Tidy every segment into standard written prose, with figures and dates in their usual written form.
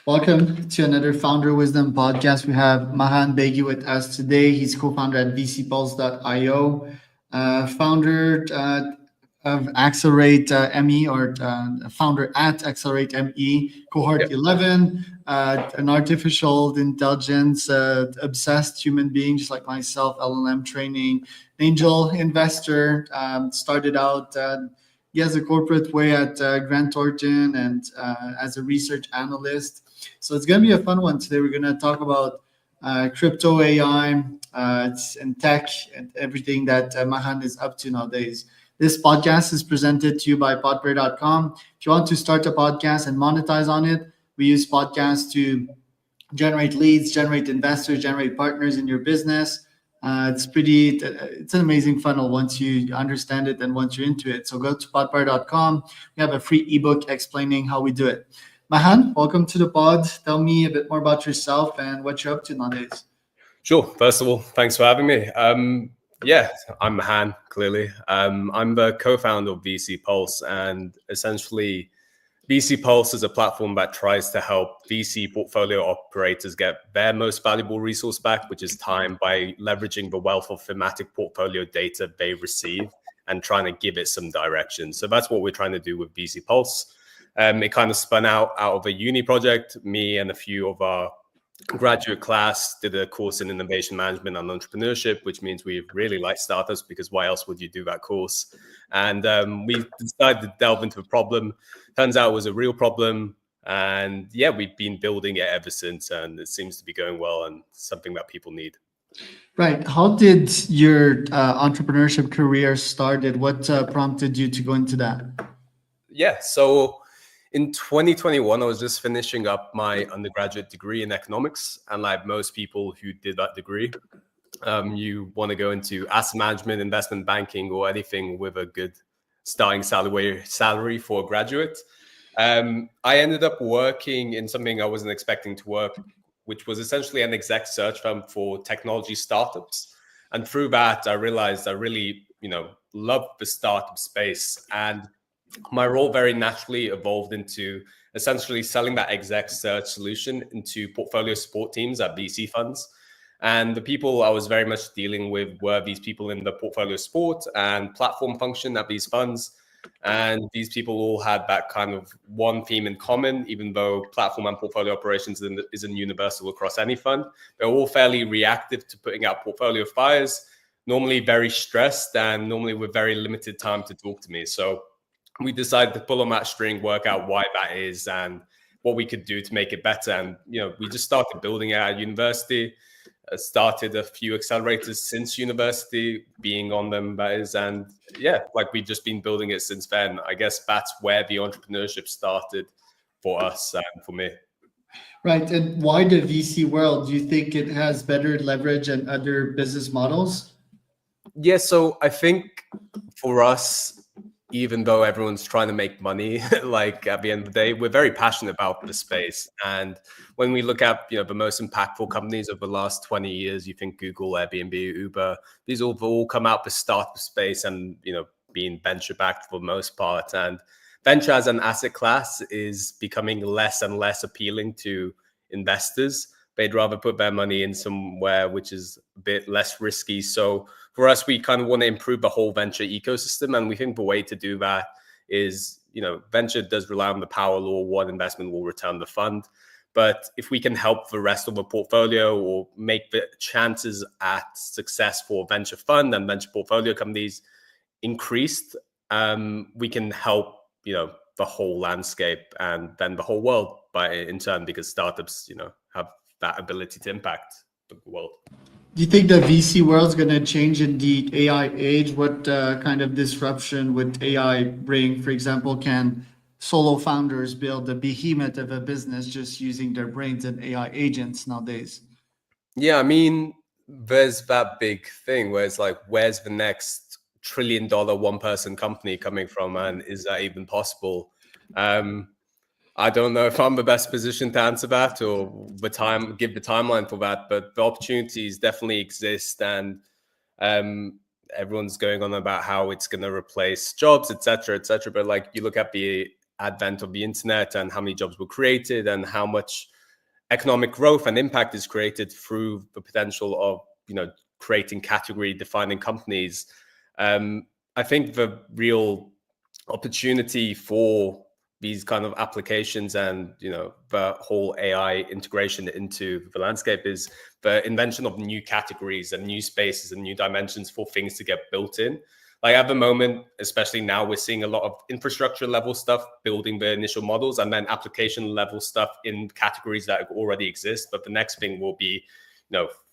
Welcome to another Founder Wisdom podcast. We have Mahan Beigi with us today. He's co-founder at vcpulse.io, founder of Accelerate ME, or founder at Accelerate ME, cohort Yep. 11, an artificial intelligence obsessed human being, just like myself, LLM training, angel investor, started out as a corporate way at Grant Thornton and as a research analyst. So it's going to be a fun one today. We're going to talk about crypto, AI, and tech, and everything that Mahan is up to nowadays. This podcast is presented to you by podpray.com. If you want to start a podcast and monetize on it, we use podcasts to generate leads, generate investors, generate partners in your business. It's an amazing funnel once you understand it and once you're into it. So go to podpar.com. We have a free ebook explaining how we do it. Mahan, welcome to the pod. Tell me a bit more about yourself and what you're up to nowadays. Sure. First of all, thanks for having me. Yeah, I'm Mahan, clearly. I'm the co-founder of VC Pulse, and essentially VC Pulse is a platform that tries to help VC portfolio operators get their most valuable resource back, which is time, by leveraging the wealth of thematic portfolio data they receive and trying to give it some direction. So that's what we're trying to do with VC Pulse. It kind of spun out of a uni project. Me and a few of our graduate class did a course in innovation management and entrepreneurship, which means we really like startups, because why else would you do that course? And we decided to delve into the problem. Turns out it was a real problem. And yeah, we've been building it ever since, and it seems to be going well and something that people need. Right. How did your entrepreneurship career started? What prompted you to go into that? Yeah, so in 2021, I was just finishing up my undergraduate degree in economics. And like most people who did that degree, you want to go into asset management, investment banking, or anything with a good starting salary for a graduate. I ended up working in something I wasn't expecting to work, which was essentially an exec search firm for technology startups. And through that, I realized I really, love the startup space. And my role very naturally evolved into essentially selling that exec search solution into portfolio support teams at VC funds. And the people I was very much dealing with were these people in the portfolio support and platform function at these funds. And these people all had that kind of one theme in common, even though platform and portfolio operations isn't universal across any fund. They're all fairly reactive to putting out portfolio fires, normally very stressed, and normally with very limited time to talk to me. So we decided to pull on that string, work out why that is and what we could do to make it better. And, we just started building it at university, started a few accelerators since university, being on them, that is. And yeah, like we've just been building it since then. I guess that's where the entrepreneurship started for us and for me. Right. And why the VC world? Do you think it has better leverage and other business models? Yeah, so I think for us, even though everyone's trying to make money, like at the end of the day, we're very passionate about the space. And when we look at, the most impactful companies of the last 20 years, you think Google, Airbnb, Uber, these all come out the startup space and, being venture backed for the most part. And venture as an asset class is becoming less and less appealing to investors. They'd rather put their money in somewhere which is a bit less risky. So for us, we kind of want to improve the whole venture ecosystem. And we think the way to do that is, venture does rely on the power law. One investment will return the fund. But if we can help the rest of the portfolio or make the chances at success for venture fund and venture portfolio companies increased, we can help, the whole landscape and then the whole world in turn, because startups, have that ability to impact the world. Do you think the VC world is going to change in the AI age? What kind of disruption would AI bring? For example, can solo founders build a behemoth of a business just using their brains and AI agents nowadays? Yeah, I mean, there's that big thing where it's like, where's the next $1 trillion one person company coming from? And is that even possible? I don't know if I'm the best position to answer that or give the timeline for that, but the opportunities definitely exist. And everyone's going on about how it's going to replace jobs, et cetera, et cetera. But like you look at the advent of the internet and how many jobs were created and how much economic growth and impact is created through the potential of, creating category defining companies. I think the real opportunity for these kind of applications and the whole AI integration into the landscape is the invention of new categories and new spaces and new dimensions for things to get built in. Like at the moment, especially now, we're seeing a lot of infrastructure level stuff, building the initial models, and then application level stuff in categories that already exist. But the next thing will be,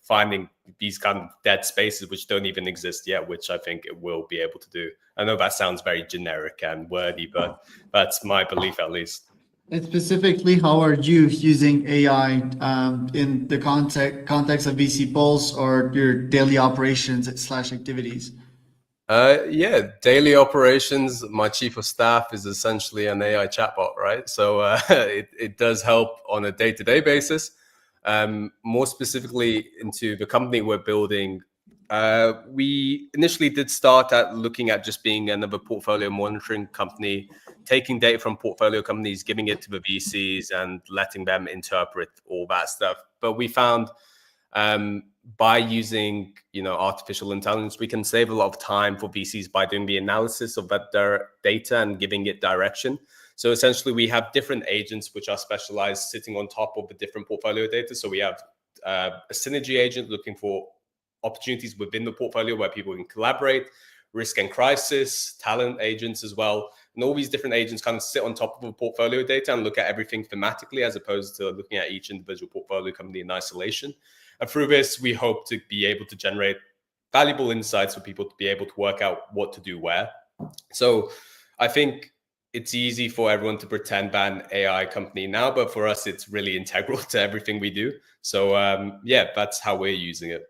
finding these kind of dead spaces which don't even exist yet, which I think it will be able to do. I know that sounds very generic and wordy, but that's my belief at least. And specifically, how are you using AI in the context of VC Pulse or your daily operations / activities? Yeah, daily operations. My chief of staff is essentially an AI chatbot, right? So it does help on a day-to-day basis. More specifically into the company we're building, we initially did start at looking at just being another portfolio monitoring company, taking data from portfolio companies, giving it to the VCs and letting them interpret all that stuff. But we found by using artificial intelligence, we can save a lot of time for VCs by doing the analysis of their data and giving it direction. So essentially, we have different agents which are specialized sitting on top of the different portfolio data. So we have a synergy agent looking for opportunities within the portfolio where people can collaborate, risk and crisis, talent agents as well. And all these different agents kind of sit on top of the portfolio data and look at everything thematically as opposed to looking at each individual portfolio company in isolation. And through this, we hope to be able to generate valuable insights for people to be able to work out what to do where. So I think it's easy for everyone to pretend they're an AI company now, but for us, it's really integral to everything we do. So yeah, that's how we're using it.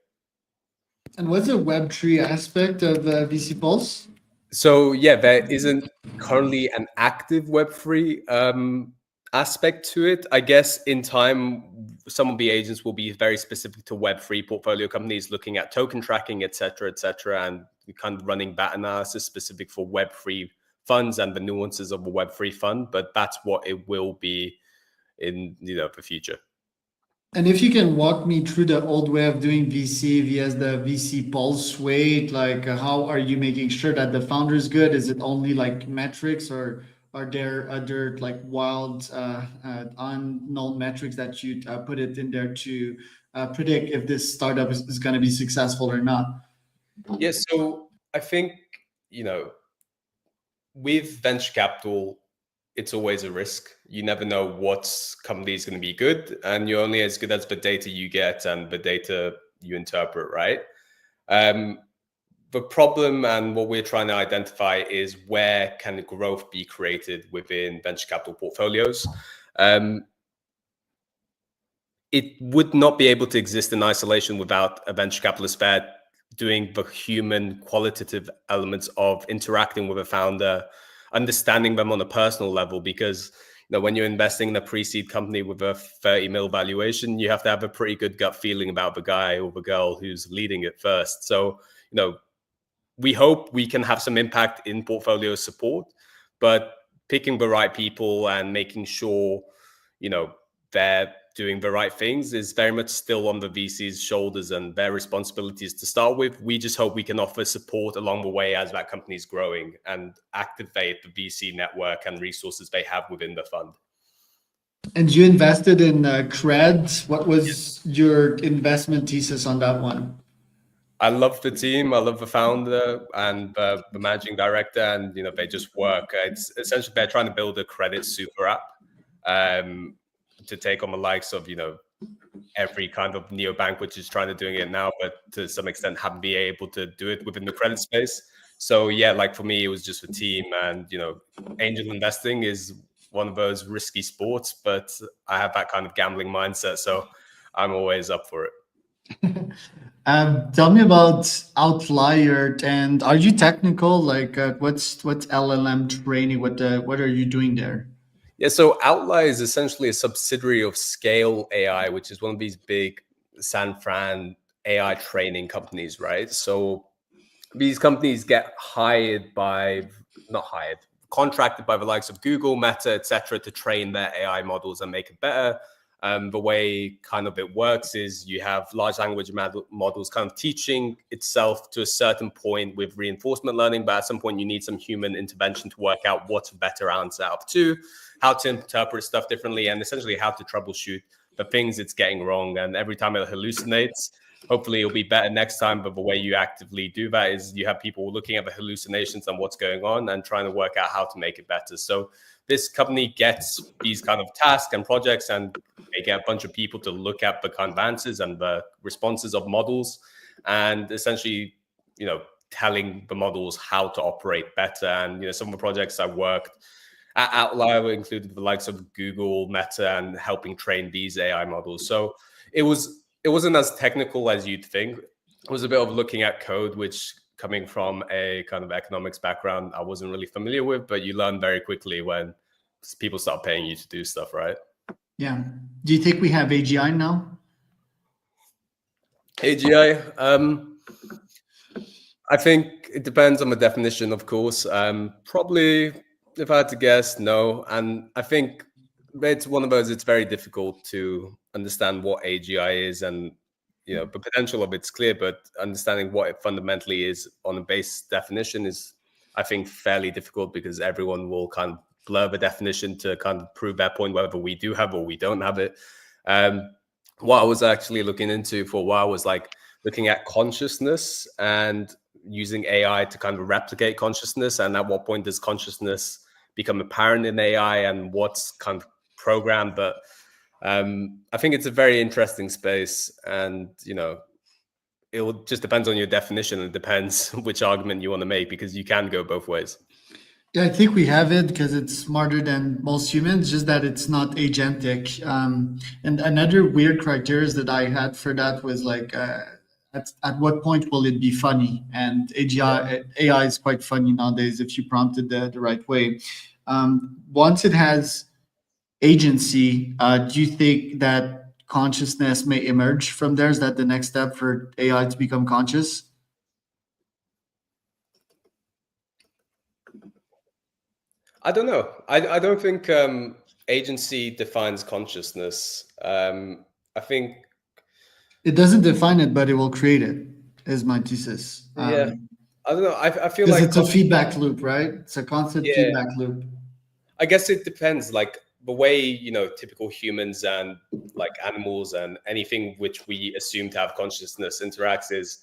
And what's the Web3 aspect of VC Pulse? So yeah, there isn't currently an active Web3 aspect to it. I guess in time, some of the agents will be very specific to Web3 portfolio companies, looking at token tracking, et cetera, and kind of running that analysis specific for Web3 funds and the nuances of a Web3 fund. But that's what it will be in the future. And if you can walk me through the old way of doing VC via the VC Pulse way, like how are you making sure that the founder is good? Is it only like metrics, or are there other like wild unknown metrics that you put it in there to predict if this startup is going to be successful or not? Yeah, so I think, with venture capital, it's always a risk. You never know what company is going to be good, and you're only as good as the data you get and the data you interpret, right? The problem and what we're trying to identify is where can growth be created within venture capital portfolios. It would not be able to exist in isolation without a venture capitalist there doing the human qualitative elements of interacting with a founder, understanding them on a personal level, because when you're investing in a pre-seed company with a 30 mil valuation, you have to have a pretty good gut feeling about the guy or the girl who's leading it first. So we hope we can have some impact in portfolio support, but picking the right people and making sure they're doing the right things is very much still on the VC's shoulders and their responsibilities to start with. We just hope we can offer support along the way as that company is growing and activate the VC network and resources they have within the fund. And you invested in Cred. What was your investment thesis on that one? I love the team. I love the founder and the managing director, and they just work. It's essentially they're trying to build a credit super app to take on the likes of every kind of neobank which is trying to doing it now, but to some extent haven't been able to do it within the credit space. So yeah, like for me, it was just a team, and angel investing is one of those risky sports, but I have that kind of gambling mindset, so I'm always up for it. Tell me about Outlier, and are you technical? Like, what's LLM training? What are you doing there? Yeah, so Outlier is essentially a subsidiary of Scale AI, which is one of these big San Fran AI training companies, right? So these companies get hired by, not hired, contracted by the likes of Google, Meta, etc., to train their AI models and make it better. The way kind of it works is you have large language models kind of teaching itself to a certain point with reinforcement learning, but at some point you need some human intervention to work out what's a better answer out of two, how to interpret stuff differently, and essentially how to troubleshoot the things it's getting wrong. And every time it hallucinates, hopefully it'll be better next time. But the way you actively do that is you have people looking at the hallucinations and what's going on and trying to work out how to make it better. So this company gets these kind of tasks and projects, and they get a bunch of people to look at the kind of answers and the responses of models, and essentially, telling the models how to operate better. And, some of the projects I worked at Outlier included the likes of Google, Meta, and helping train these AI models. So it wasn't as technical as you'd think. It was a bit of looking at code, which, coming from a kind of economics background, I wasn't really familiar with, but you learn very quickly when people start paying you to do stuff, right? Yeah. Do you think we have AGI now? AGI, I think it depends on the definition, of course. Probably, if I had to guess, no. And I think it's one of those, it's very difficult to understand what AGI is, and the potential of it's clear, but understanding what it fundamentally is on a base definition is, I think, fairly difficult, because everyone will kind of blur the definition to kind of prove their point, whether we do have or we don't have it. What I was actually looking into for a while was looking at consciousness and using AI to kind of replicate consciousness, and at what point does consciousness become apparent in AI, and what's kind of programmed. But I think it's a very interesting space, and it will just depends on your definition. It depends which argument you want to make, because you can go both ways. Yeah, I think we have it because it's smarter than most humans, just that it's not agentic. And another weird criteria that I had for that was at what point will it be funny? And AI is quite funny nowadays if you prompt it the right way. Once it has agency, do you think that consciousness may emerge from there? Is that the next step for AI to become conscious? I don't know. I don't think agency defines consciousness. I think it doesn't define it, but it will create it, is my thesis. Yeah. I don't know. I feel Because like it's a feedback loop, right? It's a constant feedback loop. I guess it depends. Like the way, typical humans and animals and anything which we assume to have consciousness interacts is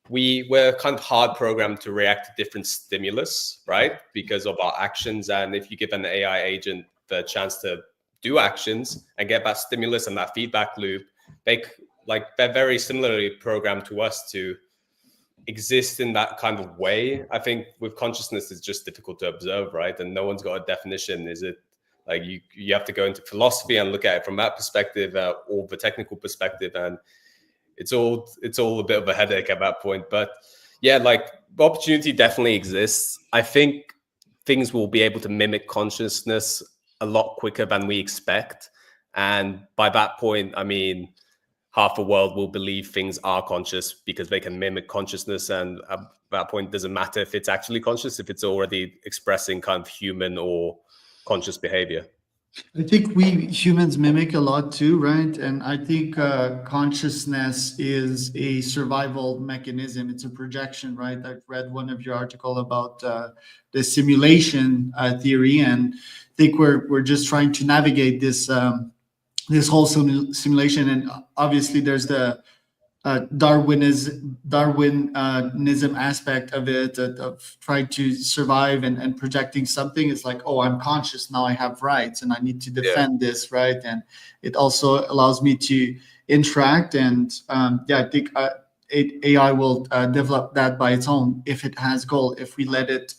we're kind of hard programmed to react to different stimulus, right? Because of our actions. And if you give an AI agent the chance to do actions and get that stimulus and that feedback loop, they're very similarly programmed to us to exist in that kind of way. I think with consciousness, it's just difficult to observe, right? And no one's got a definition. Is it you have to go into philosophy and look at it from that perspective, or the technical perspective, and it's all a bit of a headache at that point. But yeah, the opportunity definitely exists. I think things will be able to mimic consciousness a lot quicker than we expect, and by that point, I mean, half the world will believe things are conscious because they can mimic consciousness. And at that point, it doesn't matter if it's actually conscious, if it's already expressing kind of human or conscious behavior. I think we humans mimic a lot too, right? And I think consciousness is a survival mechanism. It's a projection, right? I've read one of your article about the simulation theory, and I think we're just trying to navigate this this whole simulation. And obviously, there's the Darwinism aspect of it, of trying to survive and projecting something. It's like, oh, I'm conscious now, I have rights and I need to defend this, right? And it also allows me to interact. And I think AI will develop that by its own if it has goal, if we let it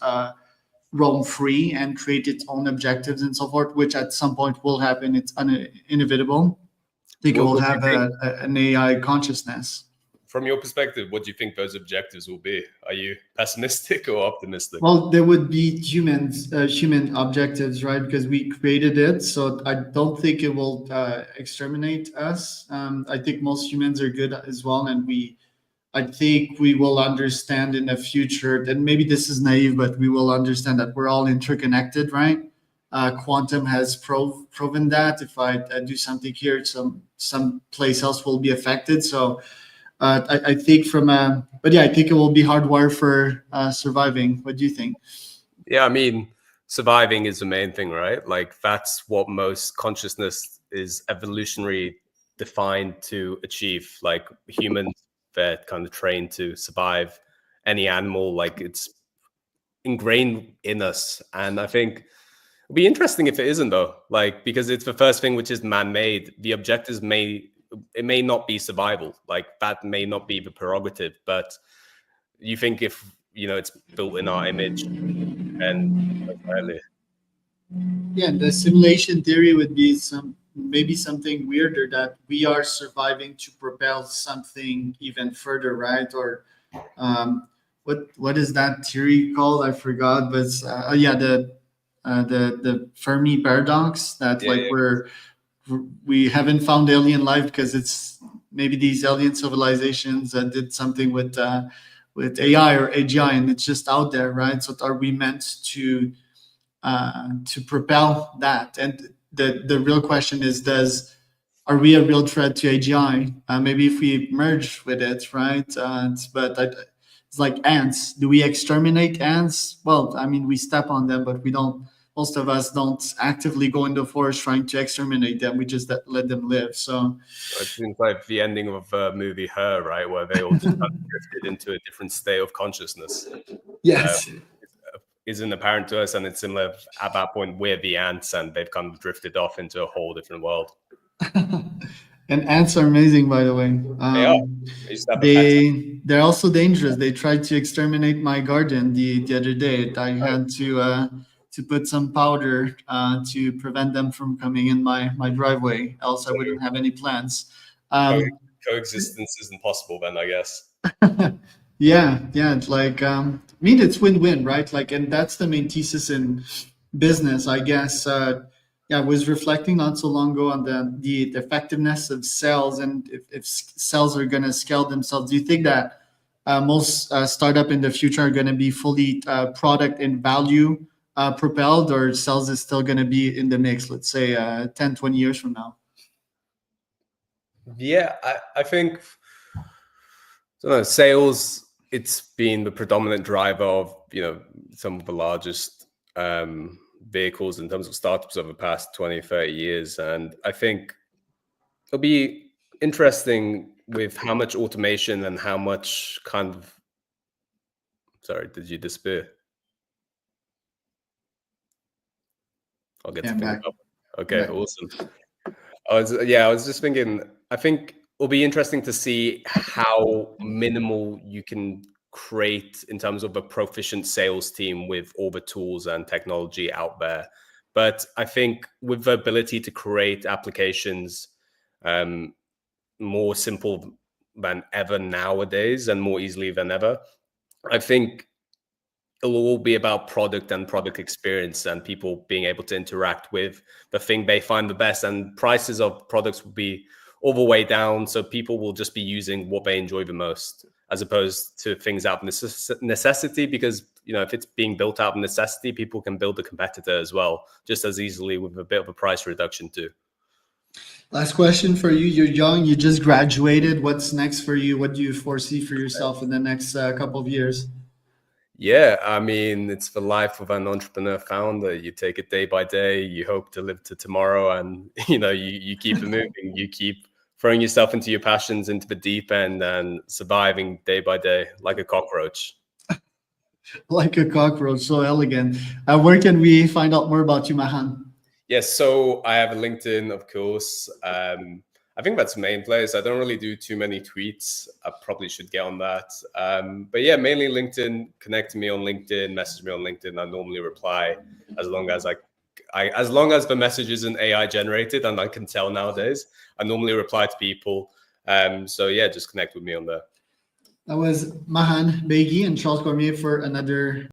roam free and create its own objectives and so forth, which at some point will happen. It's inevitable. I think it will have an AI consciousness. From your perspective, what do you think those objectives will be? Are you pessimistic or optimistic? Well, there would be human objectives, right? Because we created it. So I don't think it will exterminate us. I think most humans are good as well. And we I think we will understand in the future, and maybe this is naive, but we will understand that we're all interconnected, right? Quantum has proven that if I do something here, some place else will be affected. So I think but yeah, I think it will be hardwired for surviving. What do you think? Yeah, I mean, surviving is the main thing, right? Like that's what most consciousness is evolutionary defined to achieve. Like humans, they're kind of trained to survive any animal, like it's ingrained in us. And I think it'll be interesting if it isn't though, like because it's the first thing which is man-made. The objectives may not be survival, like that may not be the prerogative, but you think if it's built in our image and Yeah, the simulation theory would be maybe something weirder that we are surviving to propel something even further, right? Or what is that theory called? I forgot, but yeah, the Fermi paradox that yeah, like we haven't found alien life because it's maybe these alien civilizations that did something with AI or AGI and it's just out there, right? So are we meant to propel that? And the real question is, are we a real threat to AGI? Maybe if we merge with it, right? It's like ants. Do we exterminate ants? Well, I mean, we step on them, but we don't. Most of us don't actively go in the forest trying to exterminate them. We just let them live. So it seems like the ending of movie Her, right, where they all just kind of drifted into a different state of consciousness. yes. Isn't apparent to us, and it's similar at that point we're the ants and they've kind of drifted off into a whole different world. And ants are amazing, by the way. They are. They're also dangerous. They tried to exterminate my garden the other day. I had to put some powder to prevent them from coming in my driveway. Else, I wouldn't have any plants. Coexistence isn't possible then, I guess. Yeah, it's like I mean, it's win-win, right? Like, and that's the main thesis in business, I guess. Yeah, I was reflecting not so long ago on the effectiveness of sales, and if sales are going to scale themselves. Do you think that most startup in the future are going to be fully product and value propelled, or sales is still going to be in the mix, let's say 10, 20 years from now? Yeah, I think sales, it's been the predominant driver of some of the largest vehicles in terms of startups over the past 20, 30 years. And I think it'll be interesting with how much automation and how much kind of, sorry, did you disappear? I'll get to think about it. Okay, awesome. I was just thinking, I think it'll be interesting to see how minimal you can create in terms of a proficient sales team with all the tools and technology out there. But I think with the ability to create applications more simple than ever nowadays and more easily than ever, I think it will all be about product and product experience and people being able to interact with the thing they find the best, and prices of products will be all the way down. So people will just be using what they enjoy the most, as opposed to things out of necessity, because if it's being built out of necessity, people can build a competitor as well, just as easily with a bit of a price reduction too. Last question for you. You're young, you just graduated. What's next for you? What do you foresee for yourself in the next couple of years? Yeah, I mean, it's the life of an entrepreneur founder. You take it day by day. You hope to live to tomorrow, and you keep it moving. You keep throwing yourself into your passions, into the deep end, and surviving day by day like a cockroach. Like a cockroach, so elegant. Where can we find out more about you, Mahan? Yes, so I have a LinkedIn, of course. I think that's the main place. I don't really do too many tweets. I probably should get on that. But yeah, mainly LinkedIn. Connect to me on LinkedIn, message me on LinkedIn. I normally reply as long as as long as the message isn't AI generated, and I can tell nowadays, I normally reply to people. So yeah, just connect with me on there. That was Mahan Beigi and Charles Cormier for another